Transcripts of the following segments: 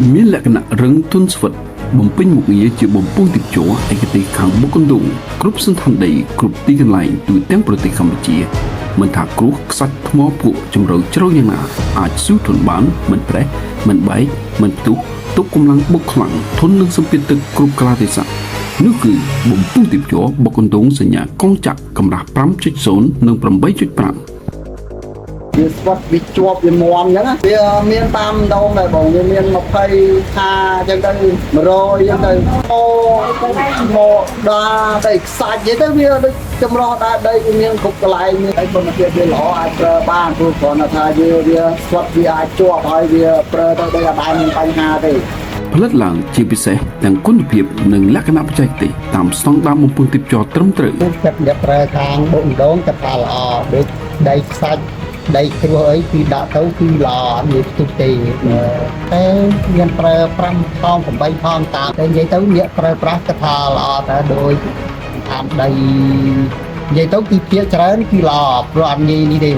មានលក្ខណៈរឹងទន់ស្វិតបំពេញមុខងារជាបំពង់ទឹកជ័រឯកទេសខាងបុកកណ្ដូងគ្រប់សន្តានដីគ្រប់ទីកន្លែងទូទាំងប្រទេសកម្ពុជាមិនថាគ្រោះខ្សាច់ថ្មភក់ជំរៅជ្រៅយ៉ាងណាអាចស៊ូធន់បានមិនប្រេះមិនបែកមិនផ្ទុះទុកកម្លាំងបុកខ្លាំងធន់នឹងសម្ពាធទឹកគ្រប់កាលៈទេសៈនោះគឺបំពង់ទឹកជ័របុកកណ្ដូងសញ្ញាកងចក្រកម្រាស់ 5.0 និង 8.5 វាស្វាត់វាជាប់វាមាំអញ្ចឹងវាមានតាមដងដែរបងវាមាន20ថាអញ្ចឹងទៅ100អញ្ចឹងទៅមកដល់តែខ្សាច់ហ្នឹងទៅវាដូចចម្រោះដែរដីវាមានគ្រប់កន្លែងមានអីគុណភាពវាល្អអាចប្រើបានព្រោះគ្រាន់តែថាវាស្វាត់វាអាចជាប់ហើយវាប្រើទៅដោយអត់មានបញ្ហាទេផលិតឡើងជាពិសេសទាំងគុណភាពនិងលក្ខណៈបច្ចេកទេសតាមស្តង់ដារបំពង់ទឹកជ័រត្រឹមត្រូវចិត្តអ្នកប្រើខាងបុកដងគាត់ថាល្អដូចដីខ្សាច់ដីគ្រោះអីគឺដាក់ទៅគឺល្អអត់មានផ្ទុះទេតែមានប្រើ5ថង8ថងតាមតែនិយាយទៅអ្នកប្រើប្រាស់គាត់ថាល្អតែដោយតាមដីនិយាយទៅគឺភាគច្រើនគឺល្អព្រោះអត់ងាយនេះទេ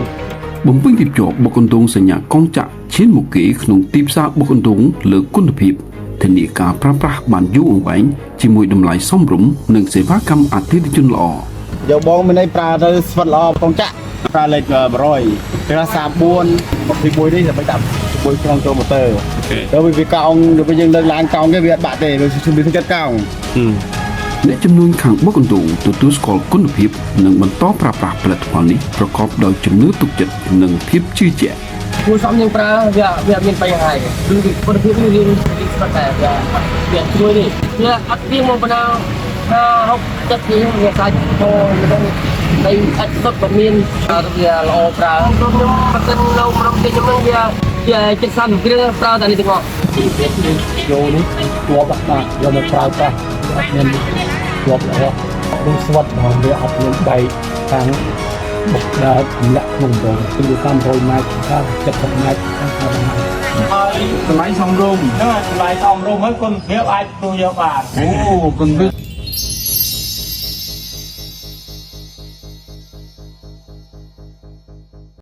បំពេញទីជាប់បុកកណ្ដូងសញ្ញាកងចក្រឈានមុខគេក្នុងទីផ្សារបុកកណ្ដូងលើគុណភាពធានាការប្រើប្រាស់បានយូរអង្វែងជាមួយតម្លៃសមរម្យនិងសេវាកម្មអតិថិជនល្អយកបងមានន័យប្រើទៅស្វិតល្អកងចក្រប្រើលេខ100ពេល34 21នេះដើម្បីដាក់មួយក្នុងចូលម៉ូទ័រទៅវាកោងទៅយើងលើកឡើងកោងគេវាអត់បាក់ទេវាជំនាញចិត្តកោងអ្នកចំនួនខាងបុកកណ្ដូងទទួលស្គាល់គុណភាពនិងបន្តប្រើប្រាស់ផលិតផលនេះប្រកបដោយជំនឿទុកចិត្តនិងភាពជឿជាក់គួរសមយើងប្រើវាមានបញ្ហាទេគឺគុណភាពវារៀងស្អាតតែវាជួយនេះវាអត់វាមកបណ្ដា50 70វាសាច់ទៅដីអត់សុទ្ធក៏មានវាល្អប្រើខ្ញុំប្រសិននៅក្នុងទីខ្ញុំនឹងវា70គ្រឿងប្រើតែនេះទាំងអស់យកនេះជាប់បាទយកមកប្រើប្រាស់អត់មានជាប់ល្អដូចស្វិតមកវាអត់មានដីខាងបុកដើរទម្លាក់ក្នុងដងគឺ300ម៉ែត្រថា70ម៉ែត្រហើយតម្លៃសមរម្យហ្នឹងតម្លៃសមរម្យហើយគុណភាពអាចទទួលយកបានអូគុណភាព